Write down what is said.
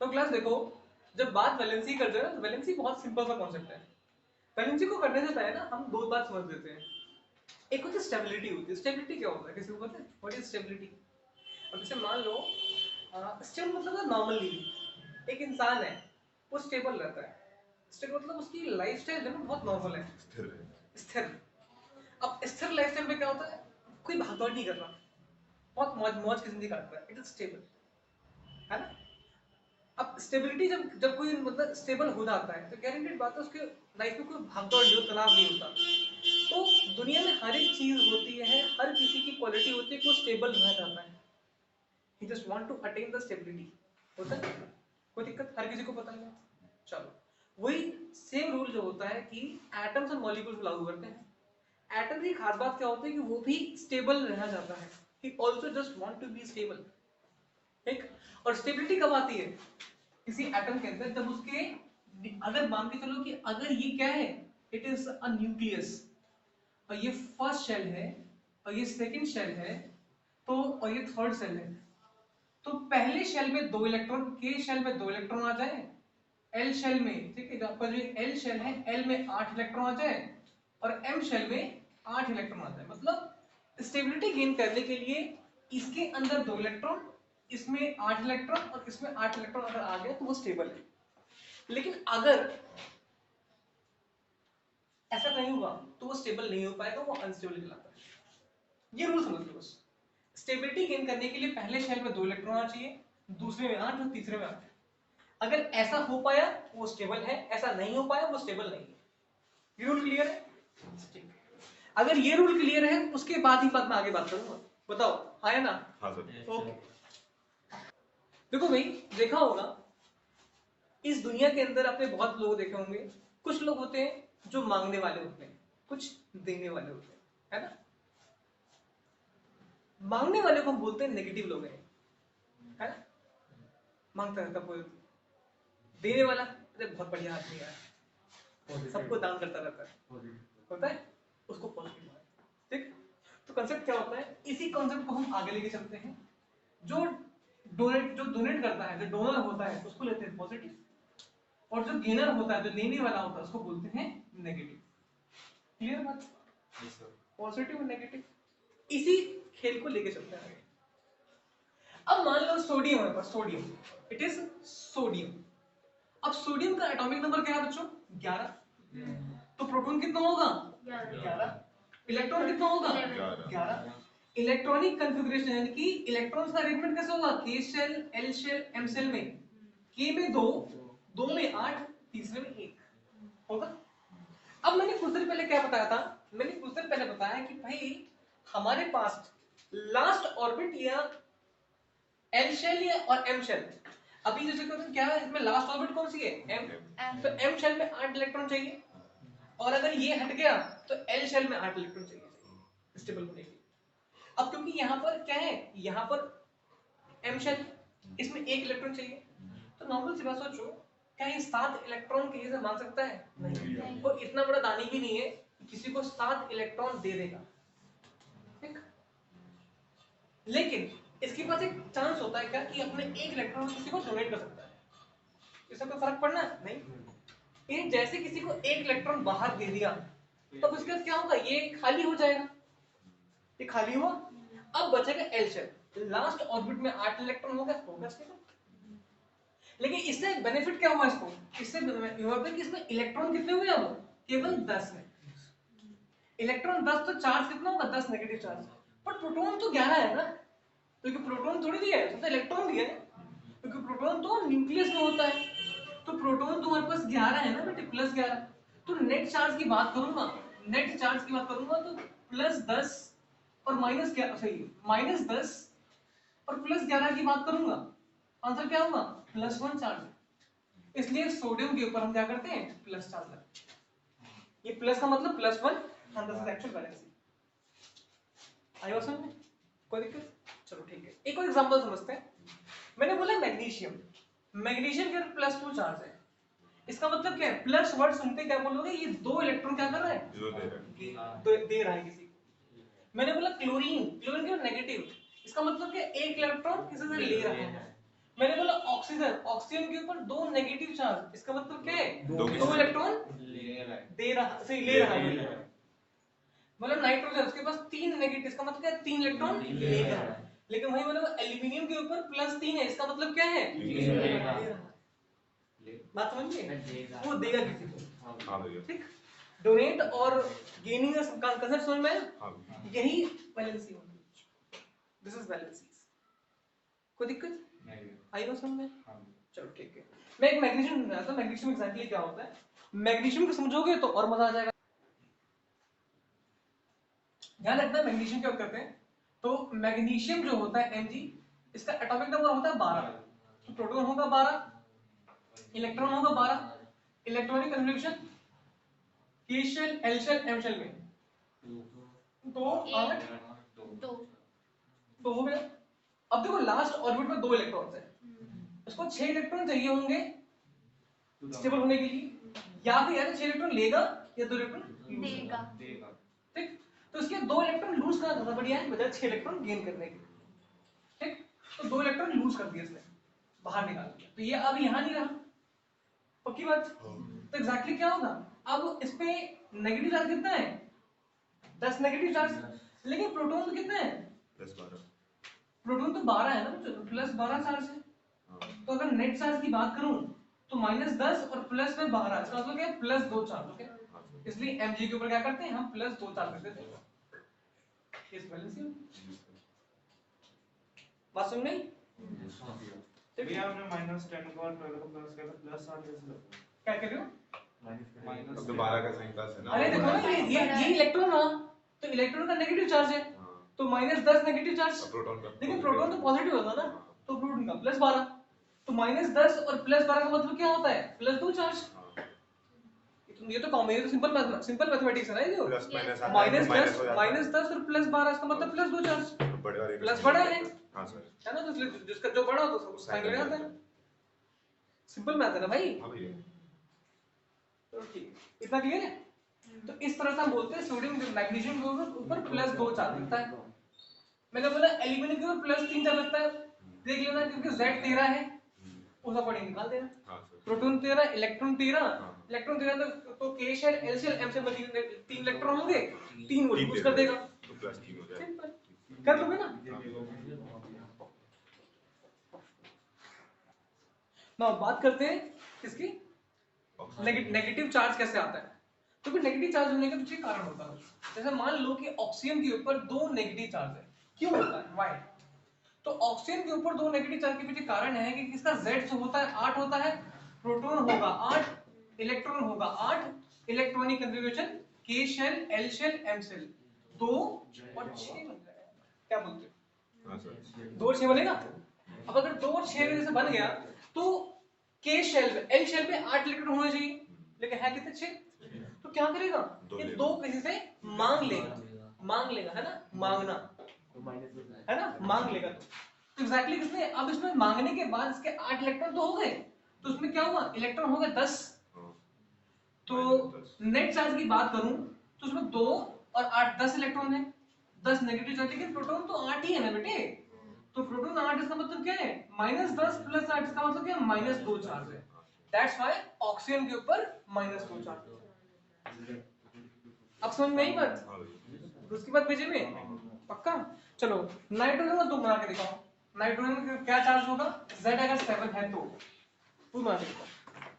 तो क्लास देखो, जब बात वैलेंसी करते हैं ना, तो वैलेंसी बहुत सिंपल सा कॉन्सेप्ट है। वैलेंसी को करने से पहले ना हम दो बात समझ लेते हैं। एक होती है स्टेबिलिटी, होती है स्टेबिलिटी क्या होता है, किसी को पता है व्हाट इज स्टेबिलिटी? अब जैसे मान लो स्टेबल मतलब नॉर्मल लिविंग, एक इंसान है वो स्टेबल रहता है। स्टेबल मतलब उसकी लाइफस्टाइल जो है ना बहुत नॉर्मल है, स्थिर। अब स्थिर लाइफस्टाइल में क्या होता है, कोई भागदौड़ नहीं कर रहा, बहुत मौज मौज की जिंदगी काट रहा है, इट इज स्टेबल, है ना। अब स्टेबिलिटी जब जब कोई मतलब स्टेबल हो जाता है तो गारंटेड बात है उसके लाइफ में कोई भागदौड़ नहीं, तनाव नहीं होता। तो दुनिया में हर एक चीज होती है, हर किसी की क्वालिटी होती है कि वो स्टेबल रहना चाहता है। He just want to attain the stability, होता है कोई दिक्कत, हर किसी को पता है। चलो वही सेम रूल जो होता है कि एटम्स और मॉलिक्यूल्स लागू करते हैं। एटम की खास बात क्या होती है कि वो भी स्टेबल रहना चाहता है, he also just want to be stable, ठीक। और स्टेबिलिटी कब आती है किसी एटम के अंदर, जब उसके, अगर मान के चलो कि अगर ये क्या है, इट इज अ न्यूक्लियस, और ये फर्स्ट शेल है, और ये सेकंड शेल है, तो और ये थर्ड शेल है, तो पहले शेल में दो इलेक्ट्रॉन, के शेल में दो इलेक्ट्रॉन आ जाए, एल शेल में, ठीक है, आपका जो एल शेल है, एल में 8 इलेक्ट्रॉन आ जाए, और एम शेल में 8 इलेक्ट्रॉन आ जाए। मतलब स्टेबिलिटी गेन करने के लिए इसके अंदर दो इलेक्ट्रॉन, इसमें 8 इलेक्ट्रॉन, और इसमें 8 इलेक्ट्रॉन अगर आ गया तो वो स्टेबल है। लेकिन अगर ऐसा नहीं हुआ तो वो स्टेबल नहीं हो पाएगा, वो अनस्टेबल कहलाता है। ये रूल समझ लो बस। स्टेबिलिटी गेन करने के लिए पहले शेल में दो इलेक्ट्रॉन आना चाहिए, दूसरे में 8 और तीसरे में 8। अगर ऐसा हो पाया वो स्टेबल है, ऐसा नहीं हो पाया वो स्टेबल नहीं है। ये रूल क्लियर है? ठीक। अगर ये रूल क्लियर है उसके बाद ही बात मैं आगे बात करूंगा। बताओ हाँ या ना? हाँ सर। ओके। देखो भाई, देखा होगा इस दुनिया के अंदर आपने बहुत लोग देखे होंगे, कुछ लोग होते हैं जो मांगने वाले होते हैं, कुछ देने वाले होते हैं, है ना। मांगने वाले को हम बोलते हैं नेगेटिव लोग हैं, है ना। मांगता रहता कोई, देने वाला अरे बहुत बढ़िया आदमी है, सबको दान करता रहता है, होता है, उसको पॉजिटिव है, ठीक। तो कंसेप्ट क्या होता है, इसी कंसेप्ट को हम आगे लेके चलते हैं। जो डोनेट करता है, जो डोनर होता है उसको लेते हैं पॉजिटिव, और जो गेनर होता है, जो लेने वाला होता है, उसको बोलते हैं नेगेटिव। क्लियर बात? पॉजिटिव और नेगेटिव, इसी खेल को लेके चलते हैं आगे। अब मान लो सोडियम है, बस सोडियम, इट इज सोडियम। अब सोडियम का एटॉमिक नंबर क्या है बच्चों? 11। तो प्रोटॉन कितना होगा? 11। इलेक्ट्रॉन कितना होगा? 11। इलेक्ट्रॉनिक कॉन्फ़िगरेशन यानी कि इलेक्ट्रॉन्स का अरेंजमेंट कैसे होगा? k shell, l shell, m shell में k में 2, 2 में 8, तीसरे में 1 होगा। अब मैंने कुछ देर पहले क्या बताया था? मैंने कुछ देर पहले बताया कि भाई हमारे पास लास्ट ऑर्बिट या एल शेल या और एम शेल, अभी जो क्वेश्चन क्या है इसमें लास्ट ऑर्बिट कौन सी है? एम। तो एम शेल में 8 इलेक्ट्रॉन चाहिए, और अगर ये हट गया तो एल शेल में 8 इलेक्ट्रॉन चाहिए स्टेबल होने के लिए। अब क्योंकि यहाँ पर क्या है, यहाँ पर एम शेल, इसमें 1 इलेक्ट्रॉन चाहिए, तो नॉर्मल सी बात सोचो, क्या ये 7 इलेक्ट्रॉन किसी से मांग सकता है? नहीं। और इतना बड़ा दानी भी नहीं है किसी को 7 इलेक्ट्रॉन दे देगा, ठीक। लेकिन इसके पास एक चांस होता है क्या कि अपने 1 इलेक्ट्रॉन किसी को डोनेट कर सकता है, इससे कोई फर्क पड़ना नहीं। ये जैसे किसी को 1 इलेक्ट्रॉन बाहर दे दिया, तब उसके बाद क्या होगा, ये खाली हो जाएगा, ये खाली हुआ, अब बचेगा एल शेल, लास्ट ऑर्बिट में 8 इलेक्ट्रॉन होगा स्टेबल। लेकिन इससे बेनिफिट क्या हुआ इसको, इससे हुआ कि इसमें इलेक्ट्रॉन कितने हुए, अब केवल 10 है। इलेक्ट्रॉन 10 तो चार्ज कितना होगा? 10 नेगेटिव चार्ज। पर प्रोटॉन तो 11 है ना, क्योंकि प्रोटॉन थोड़ी दिया है, तो इलेक्ट्रॉन दिया है, क्योंकि प्रोटॉन तो न्यूक्लियस में होता है। तो प्रोटॉन तो हमारे पास 11 है ना बेटे, प्लस 11। तो नेट चार्ज की बात करूंगा, नेट चार्ज की बात करूंगा तो प्लस 10 और माइनस क्या, सही, माइनस 10 और प्लस 11 की बात करूंगा, आंसर क्या होगा? Plus 1 charge. इसलिए सोडियम के ऊपर हम क्या करते हैं? प्लस चार्ज लगते हैं। ये प्लस का मतलब plus 1, and this is actual valency। आई बात समझ में? कोई दिक्कत? चलो ठीक है, एक और एग्जांपल समझते हैं। मैंने बोला मैग्नीशियम, मैग्नीशियम के प्लस 2 चार्ज है, इसका मतलब क्या है? प्लस वर्ड सुनते क्या बोलोगे? ये 2 इलेक्ट्रॉन क्या कर रहा है? दे रहा है किसी को। मैंने बोला क्लोरीन, क्लोरीन का नेगेटिव, इसका मतलब क्या? 1 इलेक्ट्रॉन किसी से ले रहा है। मैंने बोला ऑक्सीजन, ऑक्सीजन के ऊपर दो नेगेटिव चार्ज, इसका मतलब क्या है? दो इलेक्ट्रॉन ले रहा है, ले रहा है। मतलब नाइट्रोजन उसके पास तीन नेगेटिव, इसका मतलब क्या है? 3 इलेक्ट्रॉन ले रहा है। लेकिन वही मतलब एल्यूमिनियम के ऊपर +3 है, इसका मतलब क्या है? ले रहा है। बात समझिए, वो देगा किसी को। हाँ भैया, ठीक, डोनेट और गेनिंग का कंसेप्ट समझ में आया? हाँ यही वैलेंसी होती है, दिस इज वैलेंसी। कोई दिक्कत आई बात समझ में? चलो ठीक है, मैं एक मैग्नीशियम समझाता हूं। मैग्नीशियम एग्जैक्टली क्या होता है, मैग्नीशियम को समझोगे तो और मजा आ जाएगा। ध्यान रखना मैग्नीशियम क्या करते हैं, तो मैग्नीशियम जो होता है Mg, इसका एटॉमिक नंबर होता है 12, तो प्रोटॉन होगा 12, इलेक्ट्रॉन होगा 12, electronic configuration K shell L shell M shell में 2 8 2 हो गया। अब देखो लास्ट ऑर्बिट में 2 इलेक्ट्रॉन्स हैं, उसको 6 इलेक्ट्रॉन चाहिए होंगे स्टेबल होने के लिए, या फिर यार 6 इलेक्ट्रॉन लेगा या 2 इलेक्ट्रॉन देगा। ठीक, तो इसके 2 इलेक्ट्रॉन लूज करना ज्यादा बढ़िया है बजाय 6 इलेक्ट्रॉन गेन करने के। ठीक, तो 2 इलेक्ट्रॉन लूज कर दिए इसने, बाहर निकाल दिया, तो ये अब यहां नहीं रहा। पक्की बात? तो एग्जैक्टली क्या होगा, अब इस पे नेगेटिव चार्ज कितना है? 10 नेगेटिव चार्ज, लेकिन प्रोटॉन तो कितना है? +12। प्रोटॉन तो 12 है ना, +12 चार्ज है। तो अगर नेट चार्ज की बात करूं तो -10 और प्लस में 12, इसका मतलब क्या है? +2 चार्ज। ओके, इसलिए Mg के ऊपर क्या करते हैं हम? +2 चार्ज देते हैं। इस वैलेंसी बात समझ में? भैया आपने -10 को और 12 को प्लस किया तो प्लस 8 कैसे लगता है? क्या कर रहे हो? अब तो 12 का साइन प्लस है ना। अरे देखो ना, ये इलेक्ट्रॉन ना, तो इलेक्ट्रॉन का नेगेटिव चार्ज है, तो -10 नेगेटिव चार्ज, प्रोटॉन का, लेकिन प्रोटॉन तो पॉजिटिव होगा ना, तो प्रोटॉन का +12, तो -10 और +12 का मतलब क्या होता है? +2 चार्ज। ये तो कॉम्बिनेशन सिंपल मैथमेटिक्स है ना, ये जो प्लस माइनस आता है, -10 हो जाता है। -10 और +12, इसका मतलब +2 चार्ज, तो बड़े वाले प्लस बड़ा है। हाँ सर, है ना, तो इसलिए जिसका जो बड़ा हो तो उसको साइन लगाते हैं। सिंपल मैथ है ना भाई। हाँ भैया, तो ठीक, इतना क्लियर है? तो इस तरह से हम बोलते हैं सोडियम मैग्नीशियम के ऊपर +2 चार्ज लगता है। मैंने बोला एल्यूमिनियम के ऊपर +3 चार्ज लगता है, देख लेना, क्योंकि Z 13 है, उसका पॉइंट निकाल देना। हाँ सर, प्रोटॉन 13, इलेक्ट्रॉन 13, इलेक्ट्रॉन 13 तो K shell L shell M shell में 3 इलेक्ट्रॉन होंगे, 3 वो लूज कर देगा, तो +3 हो जाएगा। सिंपल कर लोगे ना। ना बात करते हैं किसकी, नेगेटिव चार्ज कैसे आता है। तो फिर नेगेटिव चार्ज होने का पीछे कारण होता है, जैसे मान लो कि ऑक्सीजन के ऊपर 2 नेगेटिव चार्ज है, क्यों होता है, व्हाई? तो ऑक्सीजन के ऊपर 2 नेगेटिव चार्ज के पीछे कारण है कि इसका Z जो होता है 8 होता है, प्रोटॉन होगा 8, इलेक्ट्रॉन होगा 8, electronic configuration K shell L shell M shell 2 और 6 बन जाएगा। क्या बोलते हो? हाँ सर, 2 और 6 बनेगा। अब अगर 2 और 6 जैसे बन गया तो K शेल पे L शेल पे 8 इलेक्ट्रॉन होने चाहिए, लेकिन है कितने? 6। तो क्या करेगा, ये 2 किसी से मांग लेगा, है ना, मांगना है ना, मांग लेगा। तो एग्जैक्टली किसने, अब इसमें मांगने के बाद इसके 8 इलेक्ट्रॉन तो हो गए, तो उसमें क्या हुआ, इलेक्ट्रॉन हो गए 10। तो नेट चार्ज की बात करूं तो उसमें 2 और 8 10 इलेक्ट्रॉन है, 10 नेगेटिव चार्ज, लेकिन प्रोटॉन तो 8 ही है ना बेटे। तो प्रोटॉन 8, इसका मतलब क्या है? -10 + 8, इसका मतलब क्या है? -2 चार्ज है। दैट्स व्हाई ऑक्सीजन के ऊपर -2 चार्ज है। अब समझ में आई बात? हाँ भैया, उसके बाद भेजे में पक्का। चलो नाइट्रोजन का तुम बना के दिखाओ, नाइट्रोजन में क्या चार्ज होगा? Z अगर 7 है तो तुम बना के दिखाओ।